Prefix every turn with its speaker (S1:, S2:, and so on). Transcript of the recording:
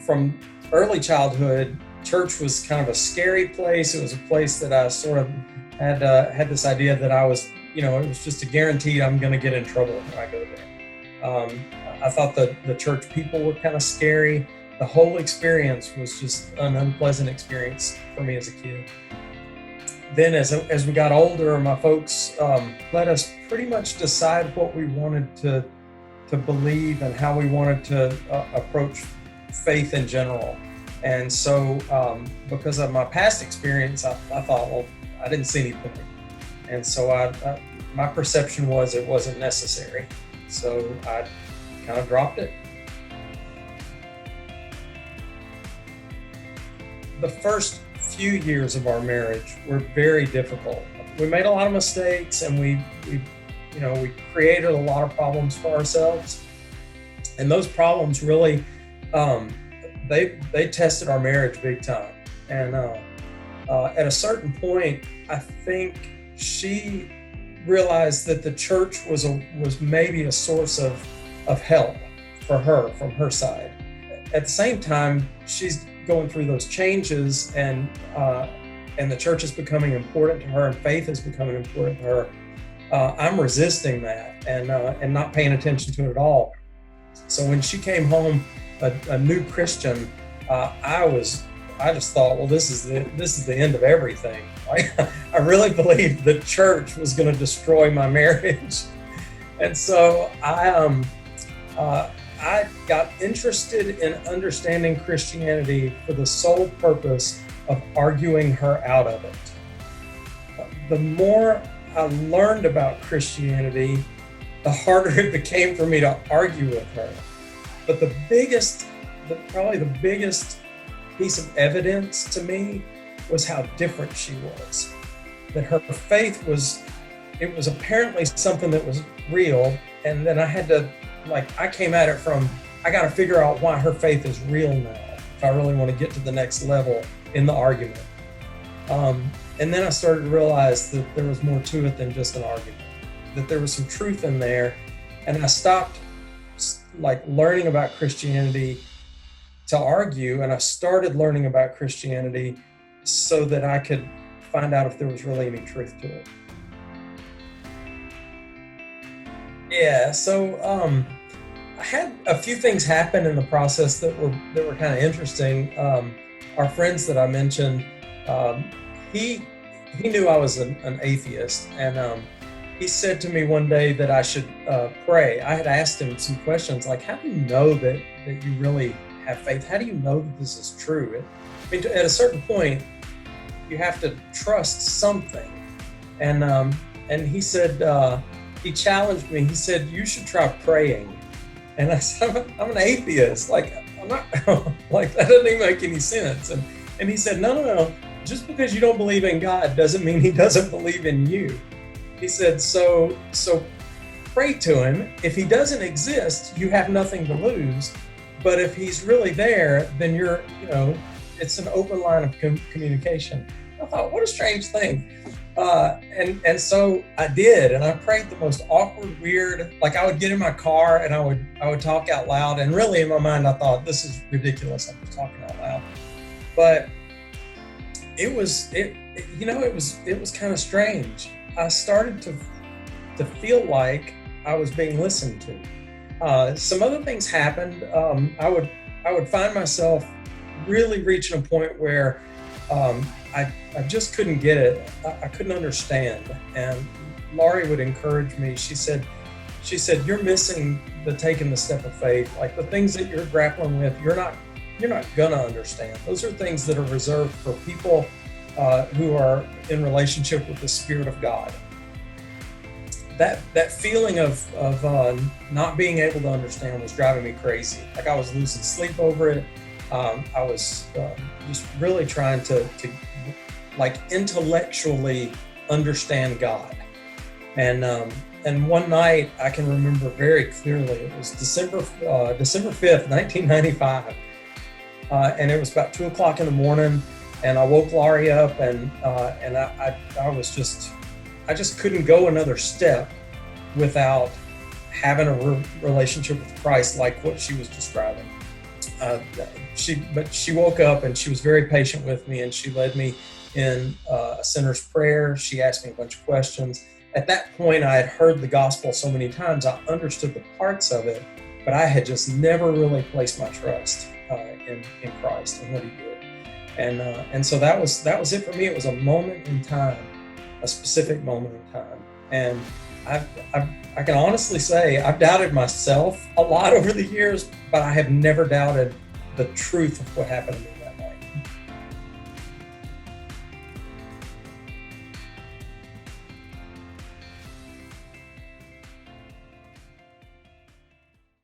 S1: from early childhood, church was kind of a scary place. It was a place that I sort of had this idea that I was, it was just a guaranteed I'm going to get in trouble when I go there. I thought the church people were kind of scary. The whole experience was just an unpleasant experience for me as a kid. Then as we got older, my folks let us pretty much decide what we wanted to believe and how we wanted to approach faith in general. And so because of my past experience, I thought, well, I didn't see any point. And so my perception was it wasn't necessary. So I kind of dropped it. The first few years of our marriage were very difficult. We made a lot of mistakes, and we created a lot of problems for ourselves. And those problems really, they tested our marriage big time. And at a certain point, I think she realized that the church was maybe a source of help for her from her side. At the same time, she's going through those changes, and the church is becoming important to her, and faith is becoming important to her. I'm resisting that and not paying attention to it at all. So when she came home a new Christian, I just thought, well, this is the end of everything. I really believed the church was going to destroy my marriage, and so I got interested in understanding Christianity for the sole purpose of arguing her out of it. The more I learned about Christianity, the harder it became for me to argue with her. But probably the biggest piece of evidence to me was how different she was. That her faith was apparently something that was real, and then I came at it from, I got to figure out why her faith is real now, if I really want to get to the next level in the argument. And then I started to realize that there was more to it than just an argument, that there was some truth in there. And I stopped learning about Christianity to argue, and I started learning about Christianity so that I could find out if there was really any truth to it. Yeah, so I had a few things happen in the process that were kind of interesting. Our friends that I mentioned, he knew I was an atheist, and he said to me one day that I should pray. I had asked him some questions like, how do you know that you really have faith? How do you know that this is true? I mean, at a certain point, you have to trust something. And he said, he challenged me. He said, you should try praying. And I said, I'm an atheist. I'm not, that doesn't even make any sense. And he said, no. Just because you don't believe in God doesn't mean he doesn't believe in you. He said, so pray to him. If he doesn't exist, you have nothing to lose. But if he's really there, then it's an open line of communication. I thought, what a strange thing. And so I did, and I prayed the most awkward, weird, I would get in my car and I would talk out loud. And really in my mind, I thought, this is ridiculous. I'm just talking out loud. But it was kind of strange. I started to feel like I was being listened to. Some other things happened. I would find myself really reaching a point where I just couldn't get it. I couldn't understand. And Laurie would encourage me. She said, you're missing taking the step of faith. The things that you're grappling with, you're not gonna understand. Those are things that are reserved for people who are in relationship with the Spirit of God. That feeling of not being able to understand was driving me crazy. I was losing sleep over it. I was just really trying to intellectually understand God. And one night I can remember very clearly. It was December 5th, 1995, and it was about 2:00 in the morning. And I woke Laurie up, and I just couldn't go another step without having a relationship with Christ like what she was describing. uh, she woke up and she was very patient with me, and she led me in a sinner's prayer. She asked me a bunch of questions. At that point, I had heard the gospel so many times, I understood the parts of it, but I had just never really placed my trust in Christ and what He did. And so that was it for me. It was a moment in time, a specific moment in time, and I can honestly say I've doubted myself a lot over the years, but I have never doubted the truth of what happened to me.